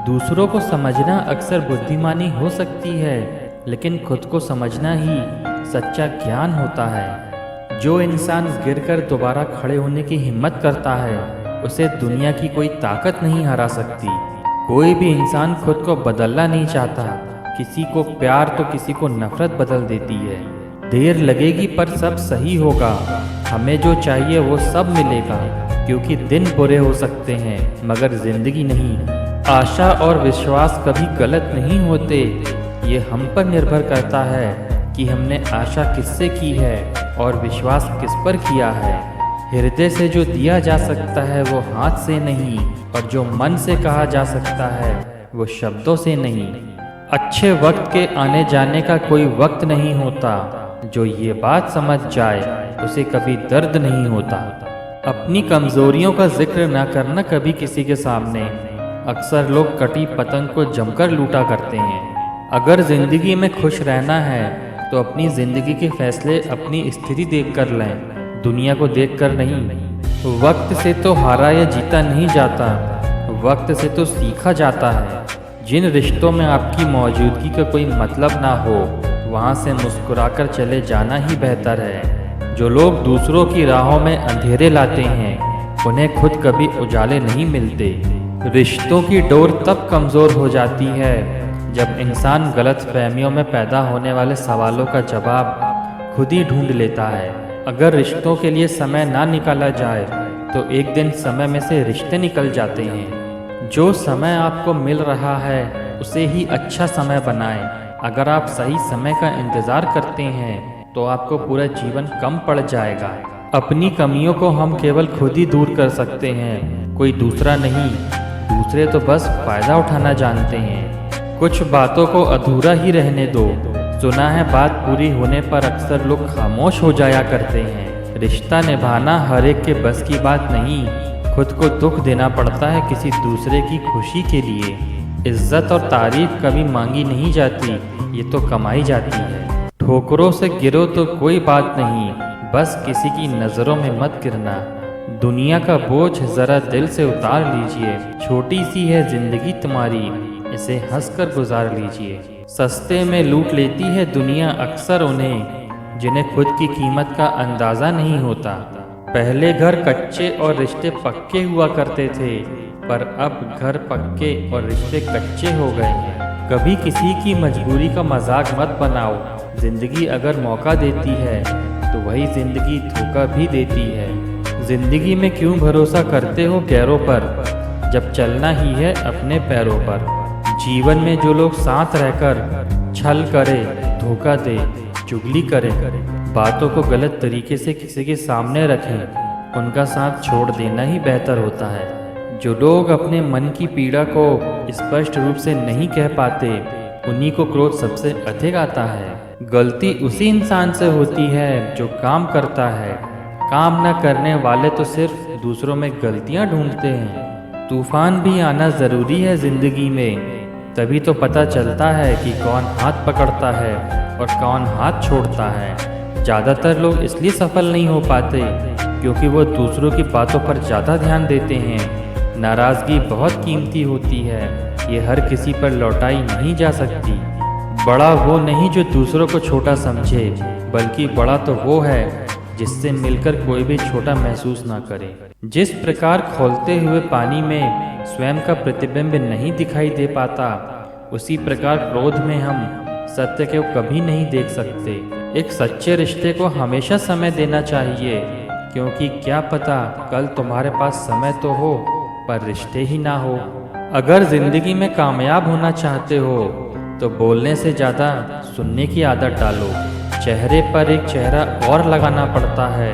दूसरों को समझना अक्सर बुद्धिमानी हो सकती है, लेकिन खुद को समझना ही सच्चा ज्ञान होता है। जो इंसान गिरकर दोबारा खड़े होने की हिम्मत करता है, उसे दुनिया की कोई ताकत नहीं हरा सकती। कोई भी इंसान खुद को बदलना नहीं चाहता। किसी को प्यार तो किसी को नफरत बदल देती है। देर लगेगी पर सब सही होगा। हमें जो चाहिए वो सब मिलेगा, क्योंकि दिन बुरे हो सकते हैं मगर जिंदगी नहीं। आशा और विश्वास कभी गलत नहीं होते। ये हम पर निर्भर करता है कि हमने आशा किससे की है और विश्वास किस पर किया है। हृदय से जो दिया जा सकता है वो हाथ से नहीं, और जो मन से कहा जा सकता है वो शब्दों से नहीं। अच्छे वक्त के आने जाने का कोई वक्त नहीं होता। जो ये बात समझ जाए उसे कभी दर्द नहीं होता। अपनी कमजोरियों का जिक्र न करना कभी किसी के सामने। अक्सर लोग कटी पतंग को जमकर लूटा करते हैं। अगर जिंदगी में खुश रहना है तो अपनी जिंदगी के फैसले अपनी स्थिति देखकर लें, दुनिया को देखकर नहीं। वक्त से तो हारा या जीता नहीं जाता, वक्त से तो सीखा जाता है। जिन रिश्तों में आपकी मौजूदगी का कोई मतलब ना हो, वहाँ से मुस्कुराकर चले जाना ही बेहतर है। जो लोग दूसरों की राहों में अंधेरे लाते हैं, उन्हें खुद कभी उजाले नहीं मिलते। रिश्तों की डोर तब कमज़ोर हो जाती है जब इंसान गलतफहमियों में पैदा होने वाले सवालों का जवाब खुद ही ढूंढ लेता है। अगर रिश्तों के लिए समय ना निकाला जाए तो एक दिन समय में से रिश्ते निकल जाते हैं। जो समय आपको मिल रहा है उसे ही अच्छा समय बनाएं। अगर आप सही समय का इंतज़ार करते हैं तो आपको पूरा जीवन कम पड़ जाएगा। अपनी कमियों को हम केवल खुद ही दूर कर सकते हैं, कोई दूसरा नहीं। दूसरे तो बस फ़ायदा उठाना जानते हैं। कुछ बातों को अधूरा ही रहने दो। सुना है बात पूरी होने पर अक्सर लोग खामोश हो जाया करते हैं। रिश्ता निभाना हर एक के बस की बात नहीं। खुद को दुख देना पड़ता है किसी दूसरे की खुशी के लिए। इज्जत और तारीफ कभी मांगी नहीं जाती, ये तो कमाई जाती है। ठोकरों से गिरो तो कोई बात नहीं, बस किसी की नज़रों में मत गिरना। दुनिया का बोझ ज़रा दिल से उतार लीजिए। छोटी सी है ज़िंदगी तुम्हारी, इसे हंसकर गुजार लीजिए। सस्ते में लूट लेती है दुनिया अक्सर उन्हें, जिन्हें खुद की कीमत का अंदाज़ा नहीं होता। पहले घर कच्चे और रिश्ते पक्के हुआ करते थे, पर अब घर पक्के और रिश्ते कच्चे हो गए हैं। कभी किसी की मजबूरी का मजाक मत बनाओ। ज़िंदगी अगर मौका देती है तो वही ज़िंदगी धोखा भी देती है। ज़िंदगी में क्यों भरोसा करते हो गैरों पर, जब चलना ही है अपने पैरों पर। जीवन में जो लोग साथ रहकर छल करे, धोखा दे, चुगली करे, बातों को गलत तरीके से किसी के सामने रखें, उनका साथ छोड़ देना ही बेहतर होता है। जो लोग अपने मन की पीड़ा को स्पष्ट रूप से नहीं कह पाते, उन्हीं को क्रोध सबसे अधिक आता है। गलती उसी इंसान से होती है जो काम करता है। काम न करने वाले तो सिर्फ दूसरों में गलतियां ढूंढते हैं। तूफान भी आना ज़रूरी है ज़िंदगी में, तभी तो पता चलता है कि कौन हाथ पकड़ता है और कौन हाथ छोड़ता है। ज़्यादातर लोग इसलिए सफल नहीं हो पाते क्योंकि वो दूसरों की बातों पर ज़्यादा ध्यान देते हैं। नाराज़गी बहुत कीमती होती है, ये हर किसी पर लौटाई नहीं जा सकती। बड़ा वो नहीं जो दूसरों को छोटा समझे, बल्कि बड़ा तो वो है जिससे मिलकर कोई भी छोटा महसूस ना करे। जिस प्रकार खौलते हुए पानी में स्वयं का प्रतिबिंब नहीं दिखाई दे पाता, उसी प्रकार क्रोध में हम सत्य को कभी नहीं देख सकते। एक सच्चे रिश्ते को हमेशा समय देना चाहिए, क्योंकि क्या पता कल तुम्हारे पास समय तो हो पर रिश्ते ही ना हो। अगर जिंदगी में कामयाब होना चाहते हो तो बोलने से ज़्यादा सुनने की आदत डालो। चेहरे पर एक चेहरा और लगाना पड़ता है।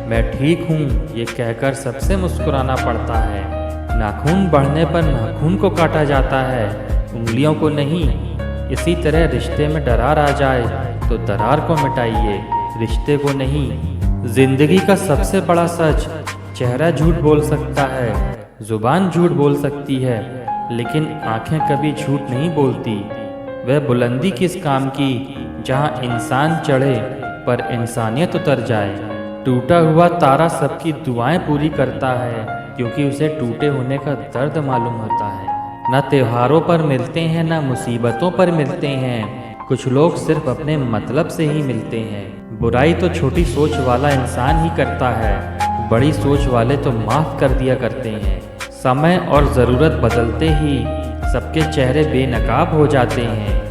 मैं ठीक हूँ ये कहकर सबसे मुस्कुराना पड़ता है। नाखून बढ़ने पर नाखून को काटा जाता है, उंगलियों को नहीं। इसी तरह रिश्ते में दरार आ जाए तो दरार को मिटाइए, रिश्ते को नहीं। जिंदगी का सबसे बड़ा सच, चेहरा झूठ बोल सकता है, जुबान झूठ बोल सकती है, लेकिन आंखें कभी झूठ नहीं बोलती। वह बुलंदी किस काम की जहां इंसान चढ़े पर इंसानियत उतर जाए। टूटा हुआ तारा सबकी दुआएं पूरी करता है, क्योंकि उसे टूटे होने का दर्द मालूम होता है। न त्योहारों पर मिलते हैं न मुसीबतों पर मिलते हैं। कुछ लोग सिर्फ अपने मतलब से ही मिलते हैं। बुराई तो छोटी सोच वाला इंसान ही करता है, बड़ी सोच वाले तो माफ़ कर दिया करते हैं। समय और ज़रूरत बदलते ही सबके चेहरे बेनकाब हो जाते हैं।